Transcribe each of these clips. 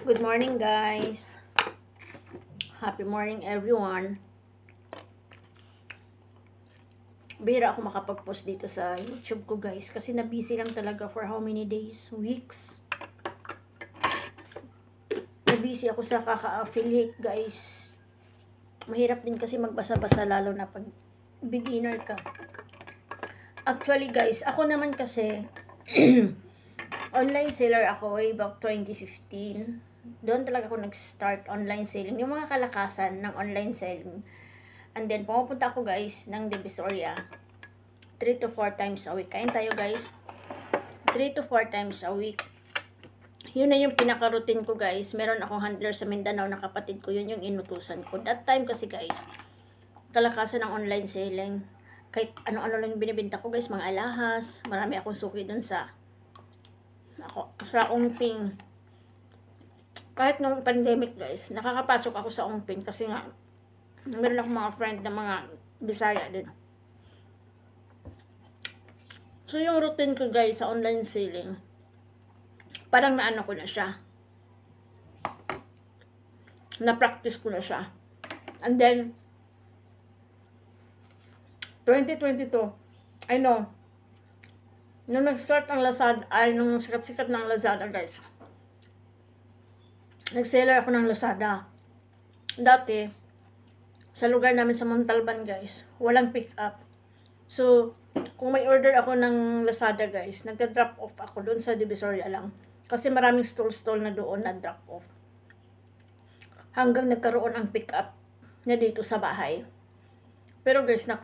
Good morning, guys. Happy morning, everyone. Bihira ako makapag-post dito sa YouTube ko, guys, kasi na-busy lang talaga for how many days? Weeks. Na-busy ako sa kaka-affiliate, guys. Mahirap din kasi magbasa-basa, lalo na pag beginner ka. Actually, guys, ako naman kasi online seller ako way back 2015. Doon talaga ako nag-start online selling. Yung mga kalakasan ng online selling. And then, pumupunta ako, guys, ng Divisoria 3 to 4 times a week. Kain tayo, guys. 3 to 4 times a week. Yun na yung pinaka-routine ko, guys. Meron akong handler sa Mindanao na kapatid ko. Yun yung inutusan ko. That time kasi, guys, kalakasan ng online selling. Kahit ano-ano lang yung binibenta ko, guys. Mga alahas. Marami akong suki dun sa Ongping. Kahit nung pandemic, guys, nakakapasok ako sa Ongping kasi nga meron akong mga friend na mga Bisaya din. So yung routine ko, guys, sa online selling, parang naano ko na siya, na-practice ko na siya. And then 2022, I know, nung nag-start ang Lazada, nung sikat-sikat ng Lazada, guys, nag-seller ako ng Lazada. Dati, sa lugar namin sa Montalban, guys, walang pick up. So, kung may order ako ng Lazada, guys, nagda-drop off ako doon sa Divisoria lang. Kasi maraming stall na doon na drop off. Hanggang nagkaroon ang pick up na dito sa bahay. Pero guys, na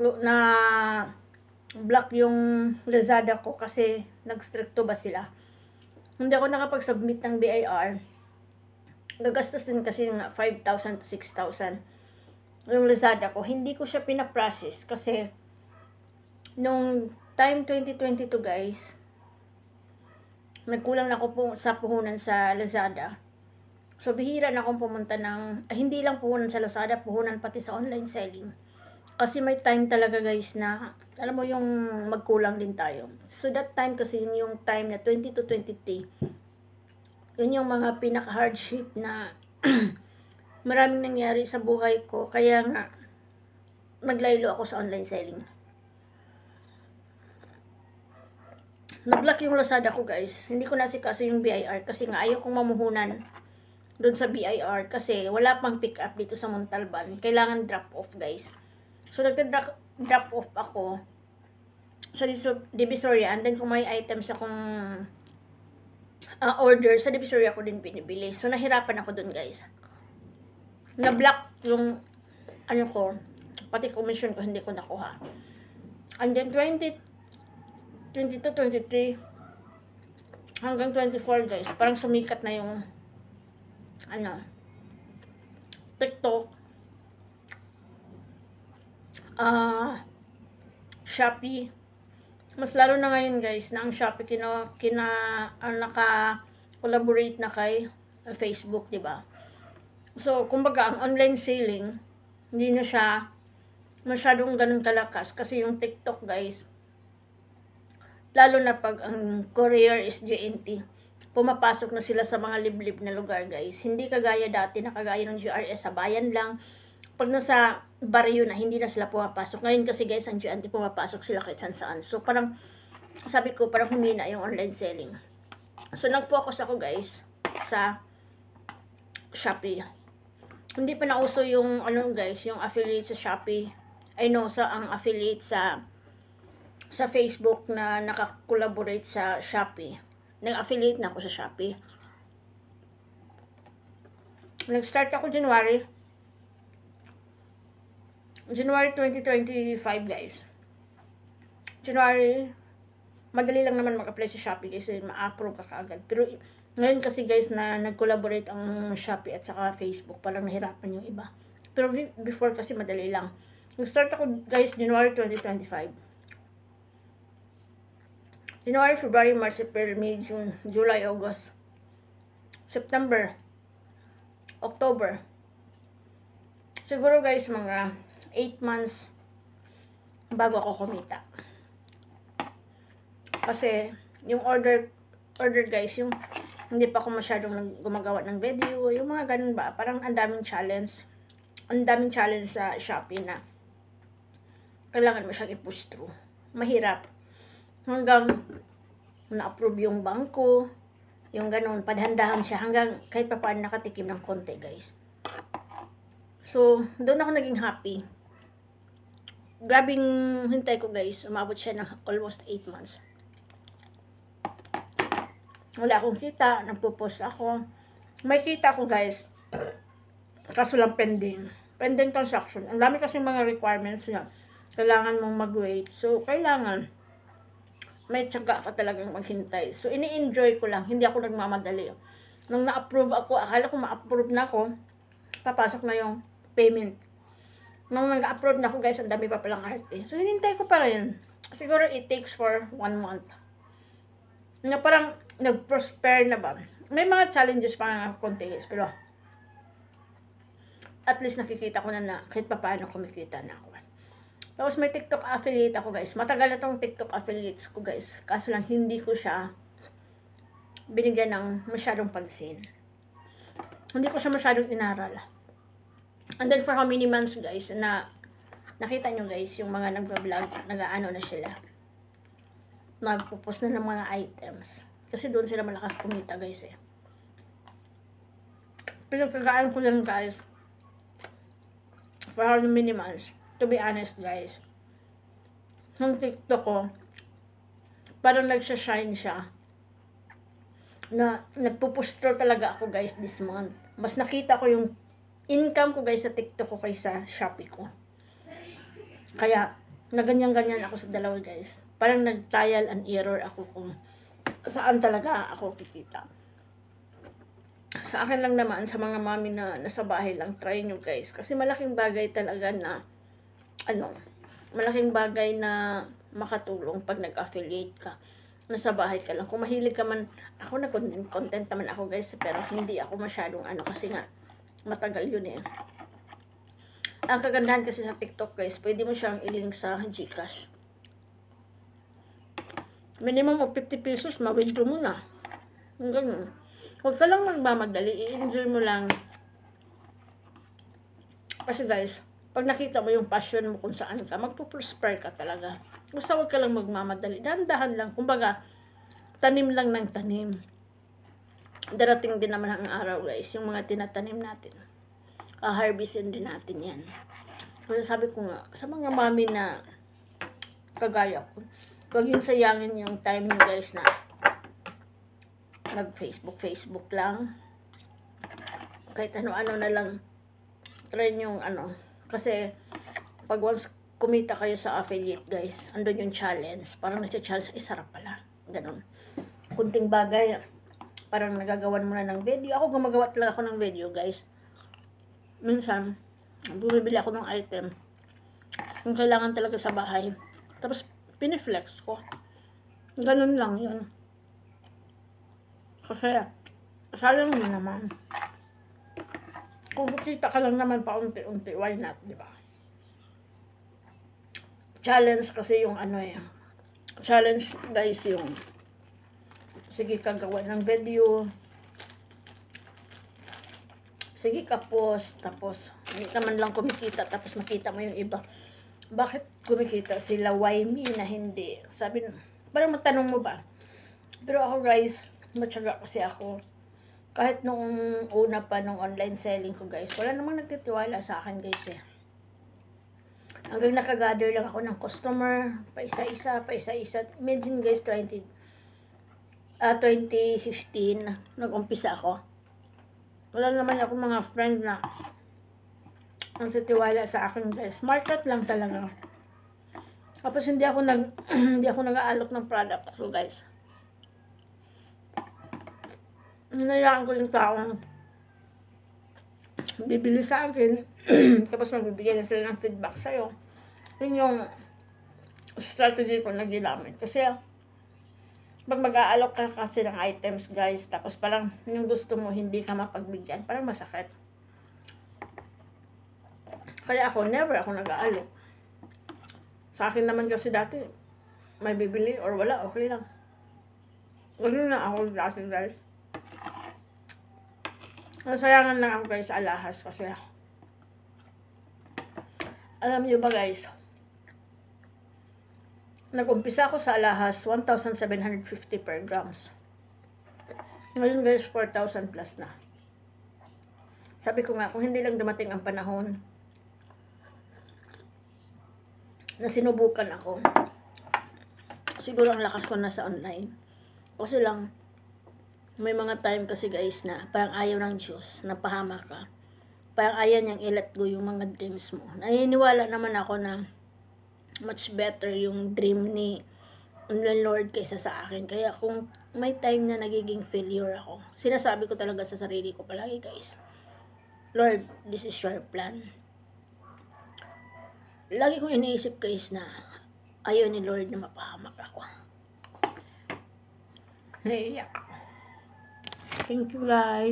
block yung Lazada ko kasi nag-stricto ba sila. Hindi ako nakapag-submit ng BIR. Gagastos din kasi ng 5,000 to 6,000 yung Lazada ko. Hindi ko siya pinaprocess kasi nung time 2022, guys, nagkulang na ako po sa puhunan sa Lazada. So bihira na akong pumunta ng, hindi lang puhunan sa Lazada, puhunan pati sa online selling. Kasi may time talaga, guys, na alam mo yung magkulang din tayo. So that time kasi yung time na 20 to 23, yun yung mga pinaka-hardship na maraming nangyari sa buhay ko. Kaya nga, naglaylo ako sa online selling. Na-block yung Lazada ko, guys. Hindi ko nasikaso yung BIR kasi nga ayaw kong mamuhunan doon sa BIR kasi wala pang pick up dito sa Montalban. Kailangan drop off, guys. So, nagka-drop off ako sa Divisoria, and then kung may items akong order, sa Divisoria ko din pinibili. So, nahirapan ako dun, guys. Na-block yung ano ko, pati commission ko hindi ko nakuha. And then 22, 23 hanggang 24, guys, parang sumikat na yung ano, TikTok, Shopee. Mas lalo na ngayon, guys, na ang Shopee naka-collaborate na kay Facebook, 'di ba? So, kumbaga, ang online selling, hindi na siya masyadong ganun kalakas kasi yung TikTok, guys, lalo na pag ang courier is JNT, pumapasok na sila sa mga liblib na lugar, guys. Hindi kagaya dati na kagaya ng GRS sa bayan lang. Pag nasa baryo na, hindi na sila pumapasok. Ngayon kasi, guys, ang GNT pumapasok sila kahit saan. So, parang, sabi ko, parang humina yung online selling. So, nag-focus ako, guys, sa Shopee. Hindi pa nauso yung, guys, yung affiliate sa Shopee. Ang affiliate sa Facebook na naka-collaborate sa Shopee. Nag-affiliate na ako sa Shopee. Nag-start ako January 2025, guys. January, madali lang naman mag-apply sa Shopee kasi ma-approve ka kaagad. Pero ngayon kasi, guys, na nag-collaborate ang Shopee at saka Facebook, parang nahirapan yung iba. Pero before kasi madali lang. Nag-start ako, guys, January 2025. January, February, March, April, May, June, July, August, September, October. Siguro, guys, mga 8 months bago ako kumita. Kasi yung order, guys, yung Hindi pa ako masyadong gumagawa ng video. Yung mga ganun ba. Parang ang daming challenge. Ang daming challenge sa Shopee na kailangan mo siyang i-push through. Mahirap. Hanggang na-approve yung bangko. Yung ganun. Padhandahan siya. Hanggang kahit pa paano nakatikim ng konti, guys. So, doon ako naging happy. Grabing hintay ko, guys. Umabot siya ng almost 8 months. Wala akong kita, nagpo-post ako. May kita ko, guys. Kaso lang pending. Pending transaction. Ang dami kasi mga requirements niya. Kailangan mong mag-wait. So, kailangan may tiyaga ka talagang maghintay. So, ini-enjoy ko lang. Hindi ako nagmamadali. Nung na-approve ako, akala ko ma-approve na ako, papasok na yung payment. Nung nag-approve na ako, guys, ang dami pa palang arte. So, hinintay ko pa rin. Siguro it takes for 1 month. Na parang nag-prosper na ba. May mga challenges pa nga konti, guys, pero at least nakikita ko na kahit pa paano kumikita na ako. Tapos may TikTok affiliate ako, guys. Matagal na tong TikTok affiliates ko, guys. Kaso lang hindi ko siya binigyan ng masyadong pansin. Hindi ko siya masyadong inaral. And then for how many months, guys, na nakita nyo, guys, yung mga nag-vlog, nag-ano na sila. Nagpo-post na ng mga items. Kasi doon sila malakas kumita, guys, eh. Pinagkagaan ko lang, guys, for how many months. To be honest, guys, yung TikTok ko, parang nagsashine siya. Na nagpo-push through talaga ako, guys, this month. Mas nakita ko yung income ko, guys, sa TikTok ko kaysa Shopee ko. Kaya, naganyan-ganyan ako sa dalawa, guys. Parang nag-trial and error ako kung saan talaga ako kikita. Sa akin lang naman, sa mga mami na nasa bahay lang, try nyo, guys. Kasi malaking bagay talaga na, malaking bagay na makatulong pag nag-affiliate ka. Nasa bahay ka lang. Kung mahilig ka man, ako na content naman ako, guys, pero hindi ako masyadong kasi nga, matagal yun eh. Ang kagandahan kasi sa TikTok, guys, pwede mo siyang ilink sa GCash. Minimum of 50 pesos, ma-withdraw mo na. Ganun. Huwag ka lang magmamadali, i-enjoy mo lang. Kasi, guys, pag nakita mo yung passion mo kung saan ka, magpo-prosper ka talaga. Basta huwag ka lang magmamadali. Dahan-dahan lang. Kumbaga, tanim lang ng tanim. Darating din naman ang araw, guys. Yung mga tinatanim natin. Harvestin din natin yan. Kasi sabi ko nga, sa mga mami na kagaya ko, huwag yung sayangin yung time nyo, guys, na mag-Facebook lang. Kahit ano-ano na lang. Try yung kasi pag once kumita kayo sa affiliate, guys, andun yung challenge. Parang nagsa-challenge, sarap pala. Ganon. Kunting bagay, parang nagagawan mo na ng video. Ako gumagawa talaga ako ng video, guys. Minsan, bumibili ako ng item. Kung kailangan talaga sa bahay. Tapos, piniflex ko. Ganon lang yun. Kasi, sayang mo naman. Kung kita ka lang naman paunti-unti, why not, di ba? Challenge kasi yung challenge, guys, yung sige ka gawa ng video, sige ka post, tapos hindi ka man lang kumikita, tapos makita mo yung iba. Bakit kumikita sila? Why me na hindi? Sabi, parang matanong mo ba? Pero ako, guys, matyaga kasi ako. Kahit nung una pa, nung online selling ko, guys, wala namang nagtitiwala sa akin, guys, eh. Hanggang nakagather lang ako ng customer, pa isa-isa. Imagine, guys, 2015, nag-umpisa ako. Wala naman ako mga friend na nagtitiwala sa akin, guys. Market lang talaga. Tapos hindi ako nag-aalok ng product ko, guys. Hinayaan ko yung taong bibili sa akin. Tapos magbibigay na sila ng feedback sa'yo. Yun yung strategy ko na ginamit. Kasi pag mag-aalok ka kasi ng items, guys, tapos parang yung gusto mo hindi ka mapagbigyan, parang masakit. Kaya ako, never ako nag-aalok. Sa akin naman kasi dati, may bibili or wala, okay lang. Ganun na ako dati, guys. Nasayangan lang ako guys sa alahas kasi alam niyo ba guys, nag-umpisa ako sa alahas 1,750 per grams. Ngayon guys, 4,000 plus na. Sabi ko nga, kung hindi lang dumating ang panahon na sinubukan ako, siguro ang lakas ko na sa online. Kasi lang, may mga time kasi guys na parang ayaw ng Diyos, napahama ka. Parang ayaw niyang i-let go yung mga dreams mo. Naniniwala naman ako na much better yung dream ni Lord kaysa sa akin. Kaya kung may time na nagiging failure ako, sinasabi ko talaga sa sarili ko palagi guys, Lord, this is your plan. Lagi kong iniisip guys na ayaw ni Lord na mapahamak ako. Naiiyak ako. Thank you guys.